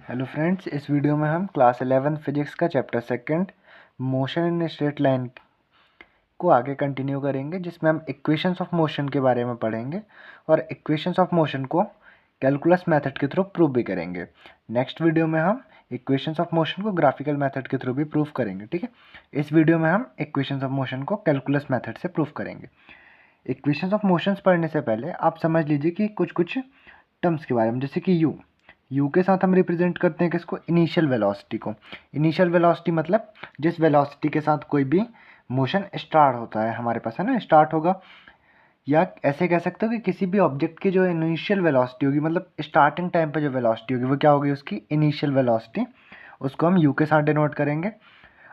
Hello friends, इस video में हम क्लास 11 फिजिक्स का chapter second motion in straight line को आगे कंटिन्यू करेंगे, जिसमें हम इक्वेशंस ऑफ मोशन के बारे में पढ़ेंगे और इक्वेशंस ऑफ मोशन को कैलकुलस मेथड के थ्रू प्रूव भी करेंगे। नेक्स्ट वीडियो में हम इक्वेशंस ऑफ मोशन को ग्राफिकल मेथड के थ्रू भी प्रूव करेंगे। ठीक है, इस वीडियो में हम इक्वेशंस ऑफ मोशन को कैलकुलस मेथड से प्रूव करेंगे। इक्वेशंस ऑफ मोशंस पढ़ने से पहले आप समझ लीजिए कि कुछ कुछ टर्म्स के बारे में, जैसे कि यू के साथ हम रिप्रेजेंट करते हैं किसको, इनिशियल वेलोसिटी को। इनिशियल वेलोसिटी मतलब जिस वेलोसिटी के साथ कोई भी मोशन स्टार्ट होता है हमारे पास, है ना, स्टार्ट होगा। या ऐसे कह सकते हो कि किसी भी ऑब्जेक्ट की जो इनिशियल वेलोसिटी होगी, मतलब स्टार्टिंग टाइम पे जो वेलोसिटी होगी, वो क्या होगी, उसकी इनिशियल वेलोसिटी। उसको हम यू के साथ डिनोट करेंगे।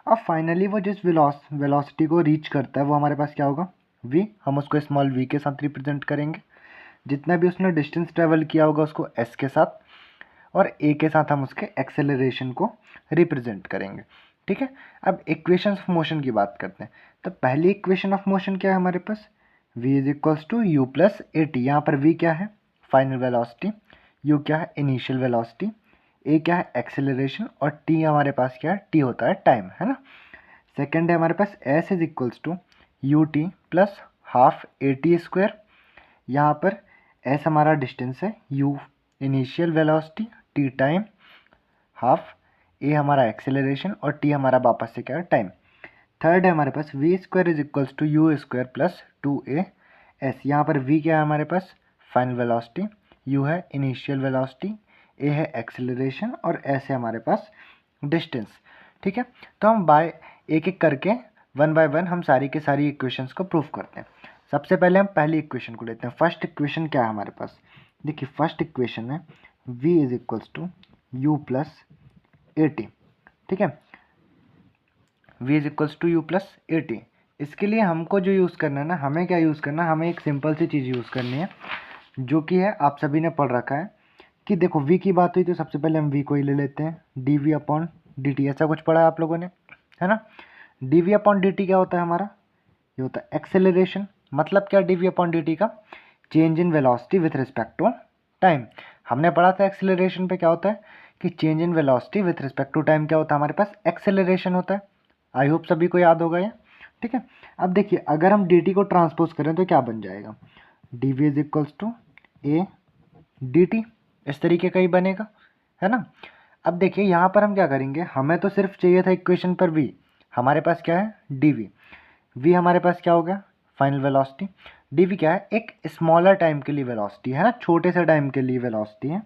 अब फाइनली वो जिस वेलोसिटी को रीच करता है वो हमारे पास क्या होगा, वी। हम उसको स्मॉल वी के साथ रिप्रेजेंट करेंगे। जितना भी उसने डिस्टेंस ट्रेवल किया होगा उसको एस के साथ, और ए के साथ हम उसके एक्सेलरेशन को रिप्रेजेंट करेंगे। ठीक है, अब इक्वेशन ऑफ मोशन की बात करते हैं। तो पहली इक्वेशन ऑफ मोशन क्या है हमारे पास, v is equals to u plus a t. यहाँ पर v क्या है, फाइनल वेलोसिटी, u क्या है, इनिशियल वेलोसिटी, a क्या है, एक्सेलरेशन, और t हमारे पास क्या है, t होता है टाइम, है ना। सेकेंड है हमारे पास s is equals to u t plus half a t square. यहाँ पर s हमारा डिस्टेंस है, u initial velocity, t time, half a हमारा एक्सेलरेशन, और t हमारा वापस से क्या है, टाइम। थर्ड है हमारे पास v square is equals to u square plus 2a s। यहाँ पर v क्या है हमारे पास, फाइनल वेलोसिटी, u है इनिशियल वेलोसिटी, a है एक्सेलरेशन, और s है हमारे पास डिस्टेंस। ठीक है, तो हम बाय एक एक करके वन बाय वन हम सारी के सारी इक्वेशंस को प्रूव करते हैं। सबसे पहले हम पहली इक्वेशन को लेते हैं। फर्स्ट इक्वेशन क्या है हमारे पास, देखिए फर्स्ट इक्वेशन में v is equals to u plus a t. ठीक है, v is equals to u plus a t. इसके लिए हमको जो यूज़ करना है ना, हमें क्या यूज़ करना है, हमें एक सिंपल सी चीज़ यूज़ करनी है, जो कि है आप सभी ने पढ़ रखा है कि देखो v की बात हुई तो सबसे पहले हम v को ही ले लेते हैं, d v upon d t. ऐसा कुछ पढ़ा है आप लोगों ने, है ना। D v upon d t क्या होता है हमारा, ये होता है एक्सेलरेशन। मतलब क्या, d v upon d t का change in velocity with respect to time. हमने पढ़ा था एक्सेलरेशन पे क्या होता है कि change in velocity with respect to time क्या होता है, हमारे पास एक्सेलरेशन होता है। आई होप सभी को याद होगा ये। ठीक है, अब देखिए अगर हम डी टी को ट्रांसपोज करें तो क्या बन जाएगा, d v is equals to a d t, इस तरीके का ही बनेगा, है ना। अब देखिए यहाँ पर हम क्या करेंगे, हमें तो सिर्फ चाहिए था इक्वेशन पर v, हमारे पास क्या है डी वी। v हमारे पास क्या हो गया, फाइनल वेलोसिटी। डी वी क्या है, एक स्मॉलर टाइम के लिए वेलोसिटी है ना, छोटे से टाइम के लिए वेलोसिटी है।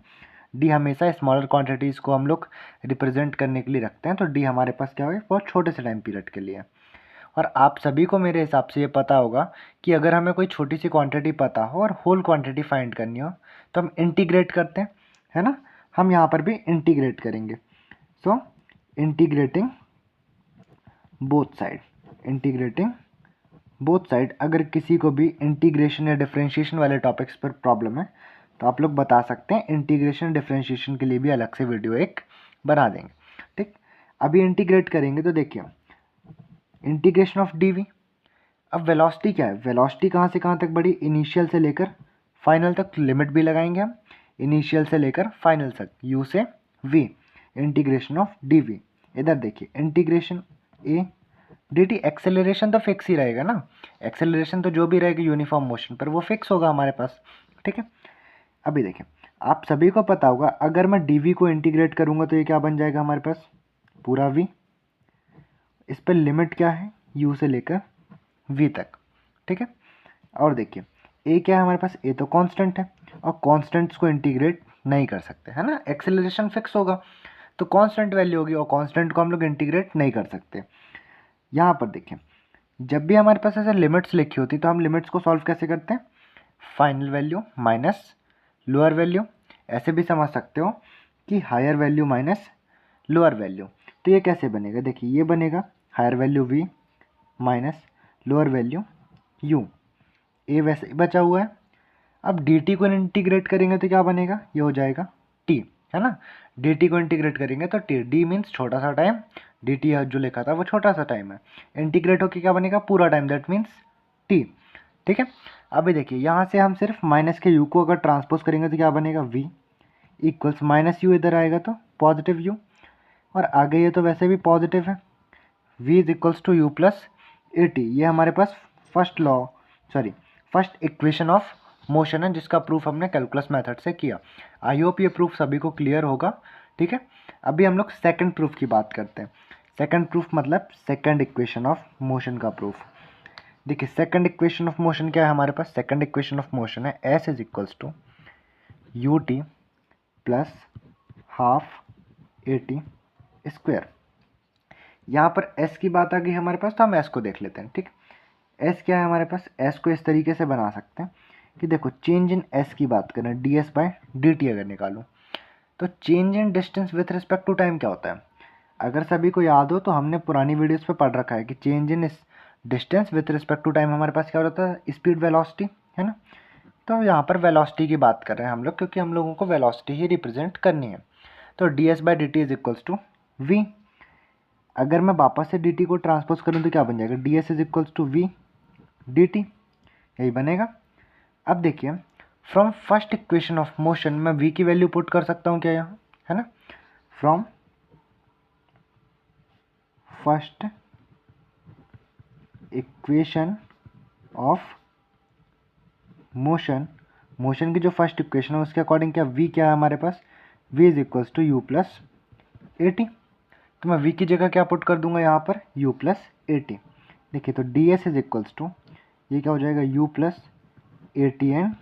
डी हमेशा स्मॉलर क्वांटिटीज़ को हम लोग रिप्रेजेंट करने के लिए रखते हैं, तो डी हमारे पास क्या हो गया, बहुत छोटे से टाइम पीरियड के लिए। और आप सभी को मेरे हिसाब से ये पता होगा कि अगर हमें कोई छोटी सी क्वांटिटी पता हो और होल क्वांटिटी फाइंड करनी हो तो हम इंटीग्रेट करते हैं, है ना। हम यहाँ पर भी इंटीग्रेट करेंगे। So integrating both side, integrating both side. अगर किसी को भी इंटीग्रेशन या डिफरेंशिएशन वाले टॉपिक्स पर प्रॉब्लम है तो आप लोग बता सकते हैं, इंटीग्रेशन डिफरेंशिएशन के लिए भी अलग से वीडियो एक बना देंगे। ठीक, अभी इंटीग्रेट करेंगे तो देखिए इंटीग्रेशन ऑफ डी वी। अब वेलोसिटी क्या है, वेलोसिटी कहाँ से कहाँ तक बढ़ी, इनिशियल से लेकर फाइनल तक, लिमिट भी लगाएंगे हम, इनिशियल से लेकर फाइनल तक, u से v, integration of d v. इधर देखिए integration a d t. Acceleration तो फिक्स ही रहेगा ना, एक्सेलरेशन तो जो भी रहेगा यूनिफॉर्म मोशन पर वो फिक्स होगा हमारे पास। ठीक है, अभी देखिए आप सभी को पता होगा अगर मैं डी वी को इंटीग्रेट करूँगा तो ये क्या बन जाएगा हमारे पास, पूरा v। इस पर लिमिट क्या है, u से लेकर v तक। ठीक है, और देखिए a क्या है हमारे पास, a तो कांस्टेंट है, और कांस्टेंट्स को इंटीग्रेट नहीं कर सकते, है ना, एक्सेलरेशन फिक्स होगा तो कांस्टेंट वैल्यू होगी, और कांस्टेंट को हम लोग इंटीग्रेट नहीं कर सकते। यहाँ पर देखिए जब भी हमारे पास ऐसे लिमिट्स लिखी होती तो हम लिमिट्स को सॉल्व कैसे करते हैं, final value minus lower value. ऐसे भी समझ सकते हो कि higher value minus lower value. तो ये कैसे बनेगा, देखिए ये बनेगा higher value v minus lower value u। ए वैसे ही बचा हुआ है। अब dt को इंटीग्रेट करेंगे तो क्या बनेगा, ये हो जाएगा t, है ना। dt को इंटीग्रेट करेंगे तो t, d मीन्स छोटा सा टाइम, dt जो लिखा था वो छोटा सा टाइम है, इंटीग्रेट होकर क्या बनेगा, पूरा टाइम, दैट मीन्स t। ठीक है, अभी देखिए यहाँ से हम सिर्फ माइनस के u को अगर ट्रांसपोज करेंगे तो क्या बनेगा v इक्वल्स माइनस यू इधर आएगा तो पॉजिटिव यू, और आगे ये तो वैसे भी पॉजिटिव है, v is equals to u plus a t. ये हमारे पास फर्स्ट इक्वेशन ऑफ मोशन है जिसका प्रूफ हमने कैलकुलस मेथड से किया। आई होप ये प्रूफ सभी को क्लियर होगा। ठीक है, अभी हम लोग सेकंड प्रूफ की बात करते हैं। सेकंड प्रूफ मतलब सेकंड इक्वेशन ऑफ मोशन का प्रूफ। देखिए सेकंड इक्वेशन ऑफ मोशन क्या है हमारे पास, सेकंड इक्वेशन ऑफ मोशन है s is equals to u t plus half a t square. यहाँ पर s की बात आ गई हमारे पास, तो हम s को देख लेते हैं। ठीक, s क्या है हमारे पास, s को इस तरीके से बना सकते हैं कि देखो चेंज इन s की बात करें ds बाय dt अगर निकालूं तो change in distance with respect to time क्या होता है। अगर सभी को याद हो तो हमने पुरानी वीडियोस पे पढ़ रखा है कि change in distance with respect to time हमारे पास क्या होता है, स्पीड वेलोसिटी, है ना। तो यहाँ पर वेलोसिटी की बात कर रहे हैं हम लोग, क्योंकि हम लोगों को वेलोसिटी ही रिप्रेजेंट करनी है। तो ds by dt is equals to v। अगर मैं वापस से dt को ट्रांसपोज करूँ तो क्या बन जाएगा, ds is equals to v dt, यही बनेगा। अब देखिए from first equation of motion मैं v की वैल्यू पुट कर सकता हूँ क्या यहाँ, है ना। From first equation of motion, motion की जो फर्स्ट इक्वेशन है उसके अकॉर्डिंग क्या v क्या है हमारे पास, v is equals to u plus a t. तो मैं v की जगह क्या पुट कर दूंगा यहाँ पर, u प्लस ए टी। देखिए तो ds इज इक्वल्स टू ये क्या हो जाएगा, u plus a T and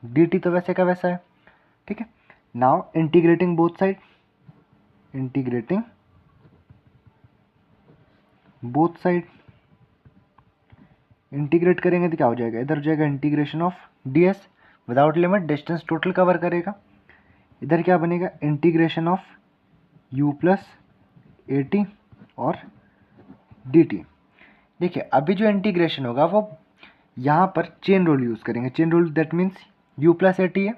dt तो वैसे का वैसा है। ठीक है, now integrating both side, integrating both side, integrate करेंगे तो क्या हो जाएगा, इधर हो जाएगा integration of ds without limit, distance total cover करेगा। इधर क्या बनेगा, integration of u plus a T और dt। देखिए अभी जो इंटीग्रेशन होगा वो यहाँ पर चेन रूल यूज़ करेंगे। Chain rule that means u plus a T है,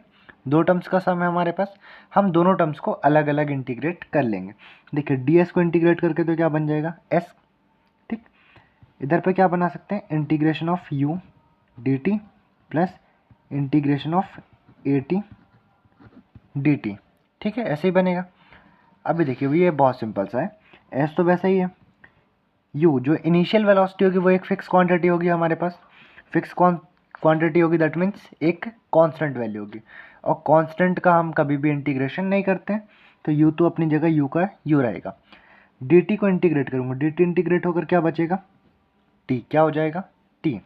दो टर्म्स का सम है हमारे पास, हम दोनों टर्म्स को अलग अलग इंटीग्रेट कर लेंगे। देखिए ds को इंटीग्रेट करके तो क्या बन जाएगा s। ठीक, इधर पे क्या बना सकते हैं, integration of u dt plus integration of A T dt। ठीक है, ऐसे ही बनेगा। अभी देखिए ये बहुत सिंपल सा है, s तो वैसा ही है, u जो इनिशियल वेलोसिटी होगी वो एक फिक्स क्वांटिटी होगी हमारे पास, फिक्स क्वांटिटी होगी दैट मीन्स एक कांस्टेंट वैल्यू होगी, और कांस्टेंट का हम कभी भी इंटीग्रेशन नहीं करते हैं, तो u तो अपनी जगह u का u रहेगा। dt को इंटीग्रेट करूँगा, dt इंटीग्रेट होकर क्या बचेगा, t क्या हो जाएगा t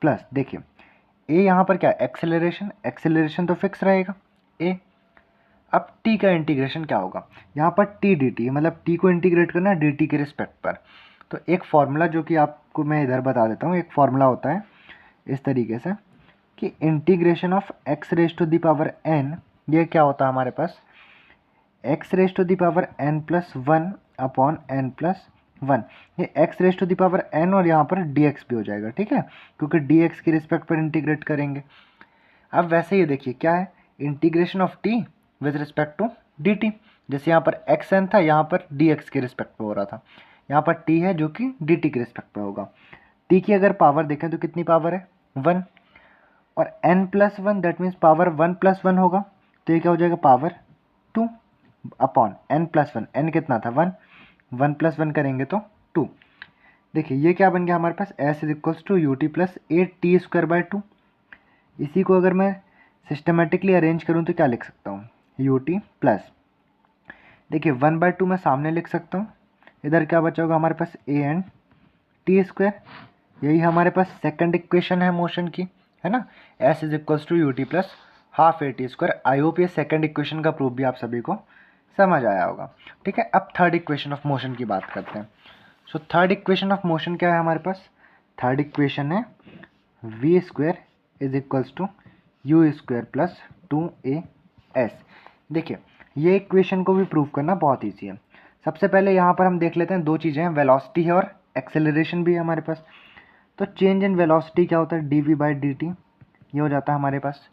प्लस, देखिए a यहाँ पर क्या एक्सेलरेशन, एक्सेलरेशन तो फिक्स रहेगा a। अब t का इंटीग्रेशन क्या होगा, यहाँ पर t dt मतलब t को इंटीग्रेट करना है dt के रिस्पेक्ट पर। तो एक फार्मूला जो कि आपको मैं इधर बता देता हूँ, एक फार्मूला होता है इस तरीके से कि integration of x raise to the power n, ये क्या होता है हमारे पास, x raise to the power n plus one upon n plus one. ये x raise to the power n और यहाँ पर dx भी हो जाएगा। ठीक है, क्योंकि dx के रिस्पेक्ट पर इंटीग्रेट करेंगे। अब वैसे ये देखिए क्या है, integration of t with respect to dt, जैसे यहाँ पर xn था, यहाँ पर dx के रिस्पेक्ट पे हो रहा था, यहाँ पर t है जो कि dt के रिस्पेक्ट पे होगा। t की अगर पावर देखें तो कितनी पावर है, 1, और n plus one that means power 1 plus 1 होगा, तो ये क्या हो जाएगा power 2 upon n plus one, n कितना था 1, 1 प्लस 1 करेंगे तो 2। देखिए ये क्या बन गया हमारे पास, s is equals to u t plus a t square by 2। इसी को अगर मैं सिस्टमेटिकली अरेंज करूँ तो क्या लिख सकता हूँ, यू टी प्लस, देखिए 1/2 मैं सामने लिख सकता हूँ, इधर क्या बचा होगा हमारे पास ए एंड टी स्क्वायर। यही हमारे पास सेकंड इक्वेशन है मोशन की, है ना, s is equals to u t plus half a t square. I hope ये सेकंड इक्वेशन का प्रूफ भी आप सभी को समझ आया होगा। ठीक है, अब थर्ड इक्वेशन ऑफ मोशन की बात करते हैं। So third equation of motion क्या है हमारे पास, थर्ड इक्वेशन है v square is equals to u square plus 2as। देखिए ये इक्वेशन को भी प्रूव करना बहुत ईजी है। सबसे पहले यहाँ पर हम देख लेते हैं, दो चीज़ें हैं, वेलोसिटी है और एक्सेलरेशन भी है हमारे पास। तो चेंज इन वेलोसिटी क्या होता है, dv बाई dt, ये हो जाता है हमारे पास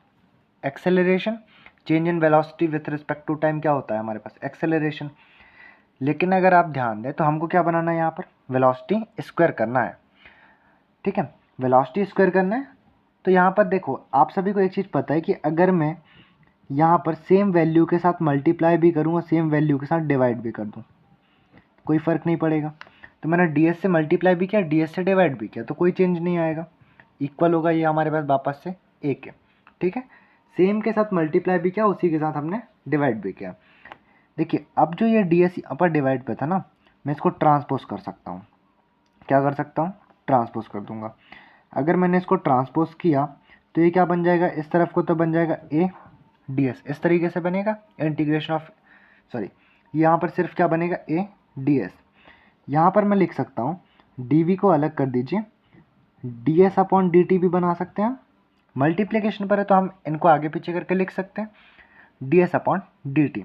acceleration. Change in velocity with respect to time क्या होता है हमारे पास, एक्सेलरेशन। लेकिन अगर आप ध्यान दें तो हमको क्या बनाना है, यहाँ पर वेलोसिटी स्क्वायर करना है। ठीक है, वेलोसिटी स्क्वायर करना है। तो यहाँ पर देखो आप सभी को एक चीज़ पता है कि अगर मैं यहाँ पर सेम वैल्यू के साथ मल्टीप्लाई भी करूँ और सेम वैल्यू के साथ डिवाइड भी कर दूँ, कोई फ़र्क नहीं पड़ेगा। तो मैंने ds से मल्टीप्लाई भी किया, ds से डिवाइड भी किया, तो कोई चेंज नहीं आएगा, इक्वल होगा ये हमारे पास वापस से 1 है। ठीक है, सेम के साथ मल्टीप्लाई भी किया, उसी के साथ हमने डिवाइड भी किया। देखिए अब जो ये ds अपर डिवाइड पे था ना, मैं इसको ट्रांसपोज कर सकता हूँ। क्या कर सकता हूँ? ट्रांसपोज कर दूंगा। अगर मैंने इसको ट्रांसपोज किया तो ये क्या बन जाएगा, इस तरफ को तो बन जाएगा a ds, इस तरीके से बनेगा इंटीग्रेशन ऑफ, सॉरी यहाँ पर सिर्फ क्या बनेगा a ds। यहाँ पर मैं लिख सकता हूँ dv को अलग कर दीजिए, ds अपॉन dt भी बना सकते हैं। मल्टीप्लिकेशन पर है तो हम इनको आगे पीछे करके लिख सकते हैं ds अपॉन dt।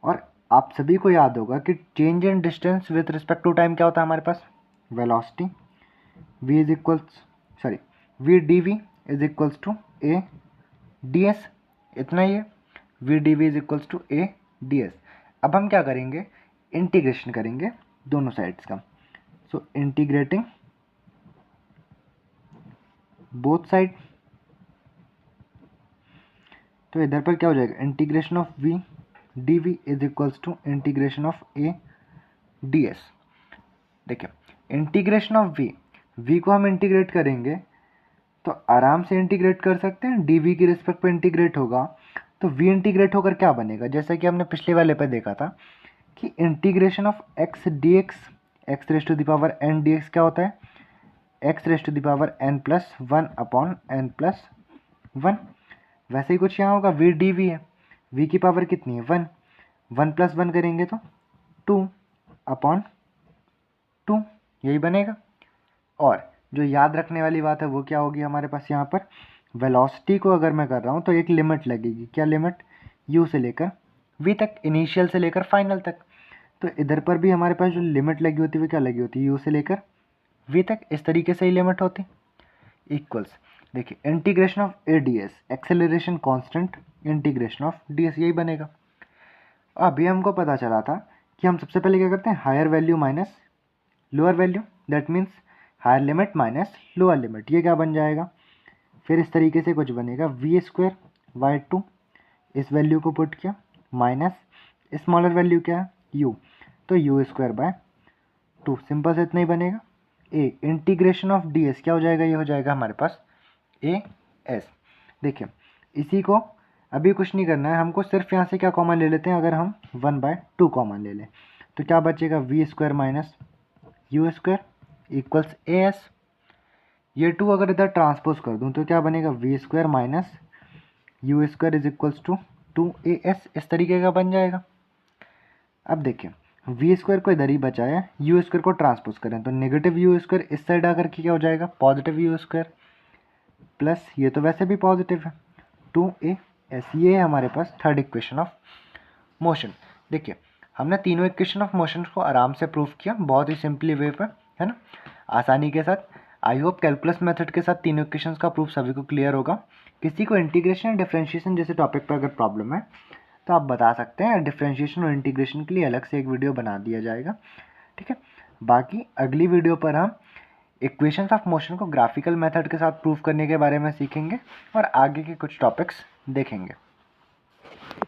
और आप सभी को याद होगा कि change in distance with respect to time क्या होता है हमारे पास, velocity v is equals, sorry v dv is equals to a ds, इतना ही है, v dv is equals to a ds। अब हम क्या करेंगे, इंटीग्रेशन करेंगे दोनों साइड्स का। सो इंटीग्रेटिंग बोथ साइड, तो इधर पर क्या हो जाएगा, integration of v dv is equals to integration of a ds। देखिए इंटीग्रेशन ऑफ v को हम इंटीग्रेट करेंगे तो आराम से इंटीग्रेट कर सकते हैं, dv की रिस्पेक्ट पे इंटीग्रेट होगा तो v इंटीग्रेट होकर क्या बनेगा, जैसा कि हमने पिछले वाले पे देखा था कि integration of x dx, x raise to the power n dx क्या होता है, x raise to the power n plus 1 upon n plus 1। वैसे ही कुछ यहाँ होगा, v dv है, v की पावर कितनी है 1, 1 प्लस 1 करेंगे तो 2 अपॉन 2, यही बनेगा। और जो याद रखने वाली बात है वो क्या होगी हमारे पास, यहाँ पर वेलोसिटी को अगर मैं कर रहा हूँ तो एक लिमिट लगेगी, क्या लिमिट, u से लेकर v तक, इनिशियल से लेकर फाइनल तक। तो इधर पर भी हमारे पास जो लिमिट लगी होती है वो क्या लगी होती है, u से लेकर v तक, इस तरीके से ही लिमिट होती, इक्वल्स। देखिए integration of a ds, acceleration constant integration of ds, यही बनेगा। अभी हमको पता चला था कि हम सबसे पहले क्या करते हैं, higher value minus lower value, that means higher limit minus lower limit, ये क्या बन जाएगा, फिर इस तरीके से कुछ बनेगा वी स्क्वायर बाई 2, इस वैल्यू को पुट किया, माइनस स्मॉलर वैल्यू क्या है u, तो u स्क्वायर बाय 2, सिंपल से इतना ही बनेगा। a इंटीग्रेशन ऑफ ds क्या हो जाएगा, ये हो जाएगा हमारे पास a s। देखिए इसी को अभी कुछ नहीं करना है हमको, सिर्फ यहाँ से क्या कॉमन ले लेते हैं, अगर हम 1/2 कॉमन ले लें तो क्या बचेगा, v square minus u square equals a s. ये 2 अगर इधर ट्रांसपोज कर दूँ तो क्या बनेगा, v square minus u square is equals to 2as, इस तरीके का बन जाएगा। अब देखिए वी स्क्वायर को इधर ही बचाया, यू स्क्वायर को ट्रांसपोज करें तो नेगेटिव यू स्क्वायर इस साइड आकर के क्या हो जाएगा, पॉजिटिव यू स्क्वायर, प्लस ये तो वैसे भी पॉजिटिव है 2as। ये है हमारे पास थर्ड इक्वेशन ऑफ मोशन। देखिए हमने तीनों इक्वेशन ऑफ मोशन को आराम से प्रूव किया, बहुत ही सिंपली वे पर, है ना, आसानी के साथ। आई होप कैलकुलस मेथड के साथ तीनों इक्वेशंस का प्रूफ सभी को क्लियर होगा। किसी को इंटीग्रेशन डिफरेंशिएशन जैसे टॉपिक पर अगर प्रॉब्लम है तो आप बता सकते हैं, डिफरेंशिएशन और इंटीग्रेशन के लिए अलग से एक वीडियो बना दिया जाएगा, ठीक है। बाकी अगली वीडियो पर हम इक्वेशंस ऑफ मोशन को ग्राफिकल मेथड के साथ प्रूव करने के बारे में सीखेंगे और आगे के कुछ टॉपिक्स देखेंगे।